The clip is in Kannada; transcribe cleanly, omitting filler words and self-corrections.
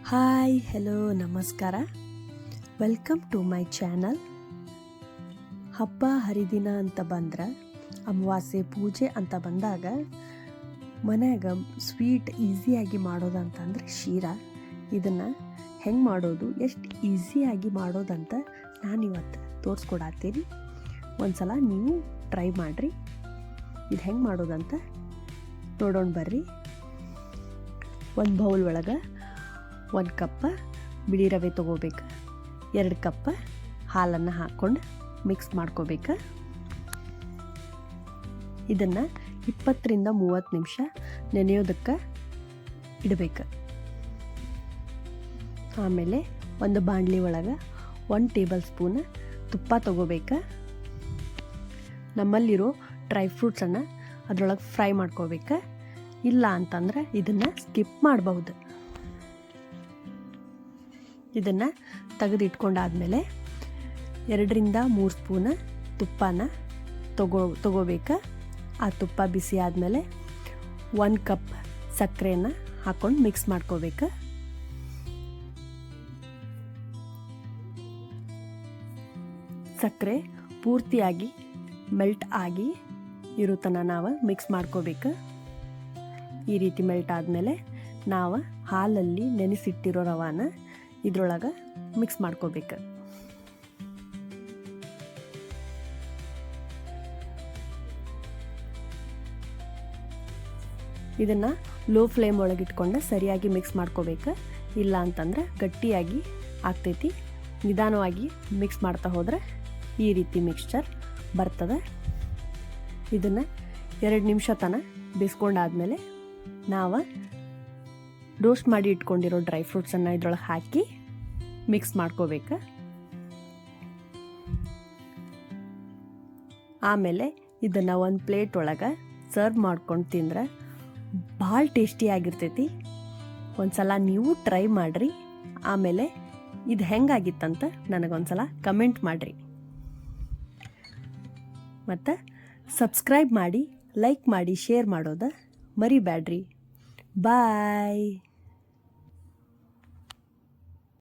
ಹಾಯ್ ಹೆಲೋ ನಮಸ್ಕಾರ, ವೆಲ್ಕಮ್ ಟು ಮೈ ಚಾನಲ್. ಹಬ್ಬ ಹರಿದಿನ ಅಂತ ಬಂದ್ರೆ, ಅಮಾವಾಸ್ಯೆ ಪೂಜೆ ಅಂತ ಬಂದಾಗ ಮನ್ಯಾಗ ಸ್ವೀಟ್ ಈಸಿಯಾಗಿ ಮಾಡೋದಂತಂದ್ರೆ ಶೀರಾ. ಇದನ್ನು ಹೆಂಗೆ ಮಾಡೋದು, ಎಷ್ಟು ಈಸಿಯಾಗಿ ಮಾಡೋದಂತ ನಾನಿವತ್ತು ತೋರಿಸ್ಕೊಡತ್ತೀನಿ. ಒಂದ್ಸಲ ನೀವು ಟ್ರೈ ಮಾಡಿರಿ. ಇದು ಹೆಂಗೆ ಮಾಡೋದಂತ ನೋಡೋಣ ಬರ್ರಿ. ಒಂದು ಬೌಲ್ ಒಳಗೆ 1 ಕಪ್ ಬಿಳಿ ರವೆ ತೊಗೋಬೇಕು. 2 ಕಪ್ ಹಾಲನ್ನು ಹಾಕ್ಕೊಂಡು ಮಿಕ್ಸ್ ಮಾಡ್ಕೋಬೇಕು. ಇದನ್ನು 20ರಿಂದ 30 ನಿಮಿಷ ನೆನೆಯೋದಕ್ಕೆ ಇಡಬೇಕು. ಆಮೇಲೆ ಒಂದು ಬಾಣಲಿ ಒಳಗೆ 1 ಟೇಬಲ್ ಸ್ಪೂನ್ ತುಪ್ಪ ತೊಗೋಬೇಕು. ನಮ್ಮಲ್ಲಿರೋ ಡ್ರೈ ಫ್ರೂಟ್ಸನ್ನು ಅದರೊಳಗೆ ಫ್ರೈ ಮಾಡ್ಕೋಬೇಕು. ಇಲ್ಲ ಅಂತಂದ್ರೆ ಇದನ್ನು ಸ್ಕಿಪ್ ಮಾಡಬಹುದು. ಇದನ್ನು ತೆಗೆದಿಟ್ಕೊಂಡಾದ್ಮೇಲೆ 2ರಿಂದ 3 ಸ್ಪೂನ್ ತುಪ್ಪನ ತಗೋಬೇಕು. ಆ ತುಪ್ಪ ಬಿಸಿ ಆದಮೇಲೆ 1 ಕಪ್ ಸಕ್ಕರೆನ ಹಾಕ್ಕೊಂಡು ಮಿಕ್ಸ್ ಮಾಡ್ಕೋಬೇಕು. ಸಕ್ಕರೆ ಪೂರ್ತಿಯಾಗಿ ಮೆಲ್ಟ್ ಆಗಿ ಇರೋ ತನಕ ನಾವು ಮಿಕ್ಸ್ ಮಾಡ್ಕೋಬೇಕು. ಈ ರೀತಿ ಮೆಲ್ಟ್ ಆದಮೇಲೆ ನಾವು ಹಾಲಲ್ಲಿ ನೆನೆಸಿಟ್ಟಿರೋ ರವಾನ ಇದ್ರೊಳಗೆ ಮಿಕ್ಸ್ ಮಾಡ್ಕೋಬೇಕು. ಇದನ್ನು ಲೋ ಫ್ಲೇಮ್ ಒಳಗೆ ಇಟ್ಕೊಂಡು ಸರಿಯಾಗಿ ಮಿಕ್ಸ್ ಮಾಡ್ಕೋಬೇಕು. ಇಲ್ಲ ಅಂತಂದ್ರೆ ಗಟ್ಟಿಯಾಗಿ ಆಗ್ತೈತಿ. ನಿಧಾನವಾಗಿ ಮಿಕ್ಸ್ ಮಾಡ್ತಾ ಹೋದರೆ ಈ ರೀತಿ ಮಿಕ್ಸ್ಚರ್ ಬರ್ತದೆ. ಇದನ್ನು 2 ನಿಮಿಷ ತನಕ ಬೇಯಿಸ್ಕೊಂಡಾದ್ಮೇಲೆ ನಾವು ರೋಸ್ಟ್ ಮಾಡಿ ಇಟ್ಕೊಂಡಿರೋ ಡ್ರೈ ಫ್ರೂಟ್ಸನ್ನು ಇದ್ರೊಳಗೆ ಹಾಕಿ ಮಿಕ್ಸ್ ಮಾಡ್ಕೋಬೇಕು. ಆಮೇಲೆ ಇದನ್ನು ಒಂದು ಪ್ಲೇಟ್ ಒಳಗೆ ಸರ್ವ್ ಮಾಡ್ಕೊಂಡು ತಿಂದ್ರೆ ಭಾಳ ಟೇಸ್ಟಿಯಾಗಿರ್ತೈತಿ. ಒಂದ್ಸಲ ನೀವು ಟ್ರೈ ಮಾಡಿರಿ. ಆಮೇಲೆ ಇದು ಹೆಂಗಾಗಿತ್ತಂತ ನನಗೊಂದ್ಸಲ ಕಮೆಂಟ್ ಮಾಡಿರಿ. ಮತ್ತು ಸಬ್ಸ್ಕ್ರೈಬ್ ಮಾಡಿ, ಲೈಕ್ ಮಾಡಿ, ಶೇರ್ ಮಾಡೋದು ಮರಿಬೇಡ್ರಿ. ಬಾಯ್.